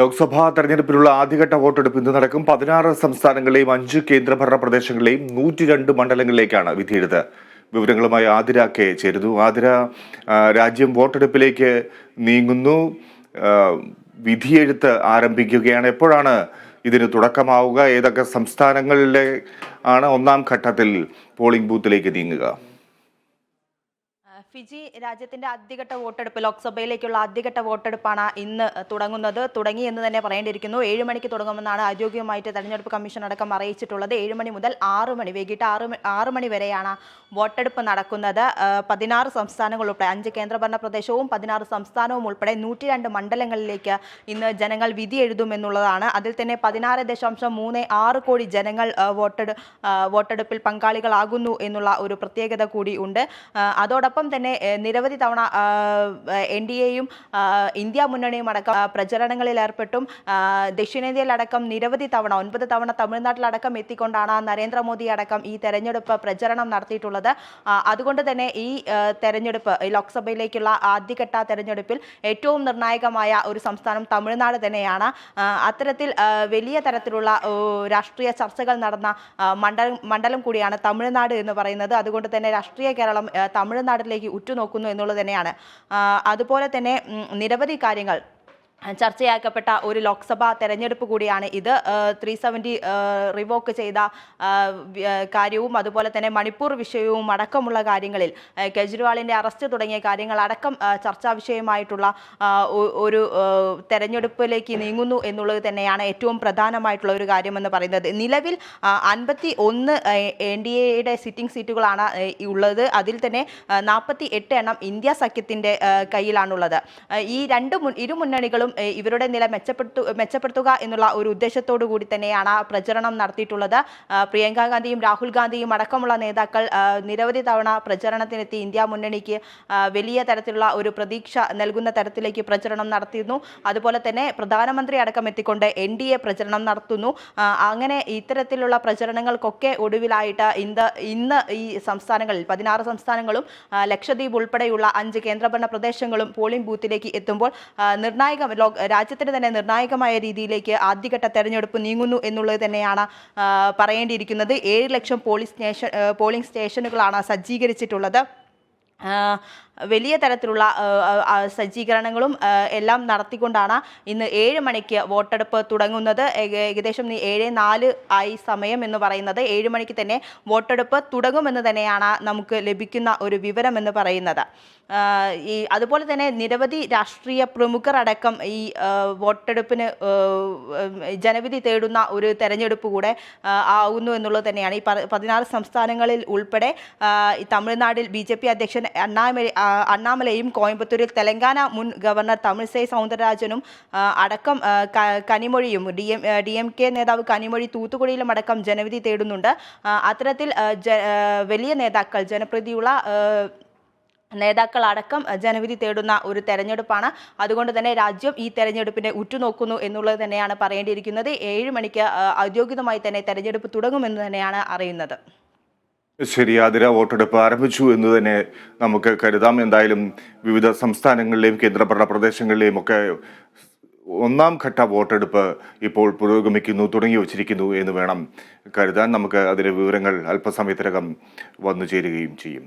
ലോക്സഭാ തെരഞ്ഞെടുപ്പിലുള്ള ആദ്യഘട്ട വോട്ടെടുപ്പ് ഇന്ന് നടക്കും. 16 സംസ്ഥാനങ്ങളിലെയും 5 കേന്ദ്രഭരണ പ്രദേശങ്ങളിലെയും 102 മണ്ഡലങ്ങളിലേക്കാണ് വിധിയെഴുത്ത്. വിവരങ്ങളുമായി ആതിര കെ ചേരുന്നു. ആതിര, രാജ്യം വോട്ടെടുപ്പിലേക്ക് നീങ്ങുന്നു. വിധിയെഴുത്ത് ആരംഭിക്കുകയാണ്. എപ്പോഴാണ് ഇതിന് തുടക്കമാവുക? ഏതൊക്കെ സംസ്ഥാനങ്ങളിലെ ആണ് ഒന്നാം ഘട്ടത്തിൽ പോളിംഗ് ബൂത്തിലേക്ക് നീങ്ങുക? ഫിജി രാജ്യത്തിന്റെ ആദ്യഘട്ട വോട്ടെടുപ്പ്, ലോക്സഭയിലേക്കുള്ള ആദ്യഘട്ട വോട്ടെടുപ്പാണ് ഇന്ന് തുടങ്ങി എന്ന് തന്നെ പറയേണ്ടിയിരിക്കുന്നു. 7 മണിക്ക് തുടങ്ങുമെന്നാണ് ഔദ്യോഗികമായിട്ട് തെരഞ്ഞെടുപ്പ് കമ്മീഷൻ അടക്കം അറിയിച്ചിട്ടുള്ളത്. 7 മണി മുതൽ 6 മണി, വൈകിട്ട് 6 മണി വരെയാണ് വോട്ടെടുപ്പ് നടക്കുന്നത്. 16 സംസ്ഥാനങ്ങൾ ഉൾപ്പെടെ 5 കേന്ദ്രഭരണ പ്രദേശവും 16 സംസ്ഥാനവും ഉൾപ്പെടെ 102 മണ്ഡലങ്ങളിലേക്ക് ഇന്ന് ജനങ്ങൾ വിധി എഴുതുമെന്നുള്ളതാണ്. അതിൽ തന്നെ 16.36 കോടി ജനങ്ങൾ വോട്ടെടുപ്പിൽ പങ്കാളികളാകുന്നു എന്നുള്ള ഒരു പ്രത്യേകത കൂടി ഉണ്ട്. അതോടൊപ്പം തന്നെ നിരവധി തവണ NDAയും ഇന്ത്യ മുന്നണിയും അടക്കം പ്രചരണങ്ങളിൽ ഏർപ്പെട്ടും ദക്ഷിണേന്ത്യയിലടക്കം നിരവധി തവണ 9 തവണ തമിഴ്നാട്ടിലടക്കം എത്തിക്കൊണ്ടാണ് നരേന്ദ്രമോദി അടക്കം ഈ തെരഞ്ഞെടുപ്പ് പ്രചരണം നടത്തിയിട്ടുള്ളത്. അതുകൊണ്ട് തന്നെ ഈ തെരഞ്ഞെടുപ്പ്, ലോക്സഭയിലേക്കുള്ള ആദ്യഘട്ട തെരഞ്ഞെടുപ്പിൽ ഏറ്റവും നിർണായകമായ ഒരു സംസ്ഥാനം തമിഴ്നാട് തന്നെയാണ്. അത്തരത്തിൽ വലിയ തരത്തിലുള്ള രാഷ്ട്രീയ ചർച്ചകൾ നടന്ന മണ്ഡലം കൂടിയാണ് തമിഴ്നാട് എന്ന് പറയുന്നത്. അതുകൊണ്ട് തന്നെ രാഷ്ട്രീയ കേരളം തമിഴ്നാട്ടിലേക്ക് ഉറ്റുനോക്കുന്നു എന്നുള്ളത് തന്നെയാണ്. അതുപോലെ തന്നെ നിരവധി കാര്യങ്ങൾ ചർച്ചയാക്കപ്പെട്ട ഒരു ലോക്സഭാ തെരഞ്ഞെടുപ്പ് കൂടിയാണ് ഇത്. 370 റിവോക്ക് ചെയ്ത കാര്യവും അതുപോലെ തന്നെ മണിപ്പൂർ വിഷയവും അടക്കമുള്ള കാര്യങ്ങളിൽ കെജ്രിവാളിൻ്റെ അറസ്റ്റ് തുടങ്ങിയ കാര്യങ്ങൾ അടക്കം ചർച്ചാ വിഷയമായിട്ടുള്ള ഒരു തെരഞ്ഞെടുപ്പിലേക്ക് നീങ്ങുന്നു എന്നുള്ളത് തന്നെയാണ് ഏറ്റവും പ്രധാനമായിട്ടുള്ള ഒരു കാര്യമെന്ന് പറയുന്നത്. നിലവിൽ 51 NDAയുടെ സിറ്റിംഗ് സീറ്റുകളാണ് ഉള്ളത്. അതിൽ തന്നെ 48 എണ്ണം ഇന്ത്യ സഖ്യത്തിൻ്റെ കയ്യിലാണുള്ളത്. ഈ ഇരു മുന്നണികളും ഇവരുടെ നില മെച്ചപ്പെടുത്തുക എന്നുള്ള ഒരു ഉദ്ദേശത്തോടു കൂടി തന്നെയാണ് പ്രചരണം നടത്തിയിട്ടുള്ളത്. പ്രിയങ്ക ഗാന്ധിയും രാഹുൽ ഗാന്ധിയും അടക്കമുള്ള നേതാക്കൾ നിരവധി തവണ പ്രചരണത്തിനെത്തി ഇന്ത്യ മുന്നണിക്ക് വലിയ തരത്തിലുള്ള ഒരു പ്രതീക്ഷ നൽകുന്ന തരത്തിലേക്ക് പ്രചരണം നടത്തിയിരുന്നു. അതുപോലെ തന്നെ പ്രധാനമന്ത്രി അടക്കം എത്തിക്കൊണ്ട് NDA പ്രചരണം നടത്തുന്നു. അങ്ങനെ ഇത്തരത്തിലുള്ള പ്രചരണങ്ങൾക്കൊക്കെ ഒടുവിലായിട്ട് ഇന്ന് ഈ സംസ്ഥാനങ്ങളിൽ 16 സംസ്ഥാനങ്ങളും ലക്ഷദ്വീപ് ഉൾപ്പെടെയുള്ള 5 കേന്ദ്രഭരണ പ്രദേശങ്ങളും പോളിംഗ് ബൂത്തിലേക്ക് എത്തുമ്പോൾ രാജ്യത്തിന് തന്നെ നിർണായകമായ രീതിയിലേക്ക് ആദ്യഘട്ട തെരഞ്ഞെടുപ്പ് നീങ്ങുന്നു എന്നുള്ളത് തന്നെയാണ് പറയേണ്ടിയിരിക്കുന്നത്. 7 ലക്ഷം പോളിംഗ് സ്റ്റേഷനുകളാണ് സജ്ജീകരിച്ചിട്ടുള്ളത്. വലിയ തരത്തിലുള്ള സജ്ജീകരണങ്ങളും എല്ലാം നടത്തിക്കൊണ്ടാണ് ഇന്ന് 7 മണിക്ക് വോട്ടെടുപ്പ് തുടങ്ങുന്നത്. ഏകദേശം 7:04 ആയി സമയം എന്ന് പറയുന്നത്. 7 മണിക്ക് തന്നെ വോട്ടെടുപ്പ് തുടങ്ങുമെന്ന് തന്നെയാണ് നമുക്ക് ലഭിക്കുന്ന ഒരു വിവരം എന്ന് പറയുന്നത്. അതുപോലെ തന്നെ നിരവധി രാഷ്ട്രീയ പ്രമുഖർ അടക്കം ഈ വോട്ടെടുപ്പിന് ജനവിധി തേടുന്ന ഒരു തെരഞ്ഞെടുപ്പ് കൂടെ ആവുന്നു എന്നുള്ളത് തന്നെയാണ്. ഈ 16 സംസ്ഥാനങ്ങളിൽ ഉൾപ്പെടെ തമിഴ്നാട്ടിൽ BJP അധ്യക്ഷൻ അണ്ണാമലയും കോയമ്പത്തൂരിൽ തെലങ്കാന മുൻ ഗവർണർ തമിഴിസൈ സൗന്ദരരാജനും അടക്കം കനിമൊഴിയും DMK നേതാവ് കനിമൊഴി തൂത്തുക്കുടിയിലും അടക്കം ജനവിധി തേടുന്നുണ്ട്. അത്തരത്തിൽ വലിയ നേതാക്കൾ, ജനപ്രീതിയുള്ള നേതാക്കൾ അടക്കം ജനവിധി തേടുന്ന ഒരു തെരഞ്ഞെടുപ്പാണ്. അതുകൊണ്ട് തന്നെ രാജ്യം ഈ തെരഞ്ഞെടുപ്പിനെ ഉറ്റുനോക്കുന്നു എന്നുള്ളത് തന്നെയാണ് പറയേണ്ടിയിരിക്കുന്നത്. 7 മണിക്ക് ഔദ്യോഗികമായി തന്നെ തെരഞ്ഞെടുപ്പ് തുടങ്ങുമെന്ന് തന്നെയാണ് അറിയുന്നത്. ശരി, ആതിര, വോട്ടെടുപ്പ് ആരംഭിച്ചു എന്ന് തന്നെ നമുക്ക് കരുതാം. എന്തായാലും വിവിധ സംസ്ഥാനങ്ങളിലെയും കേന്ദ്രഭരണ പ്രദേശങ്ങളിലെയും ഒക്കെ ഒന്നാം ഘട്ട വോട്ടെടുപ്പ് ഇപ്പോൾ തുടങ്ങി വച്ചിരിക്കുന്നു എന്ന് വേണം കരുതാൻ. നമുക്ക് അതിലെ വിവരങ്ങൾ അല്പസമയത്തിനകം വന്നു ചേരുകയും ചെയ്യും.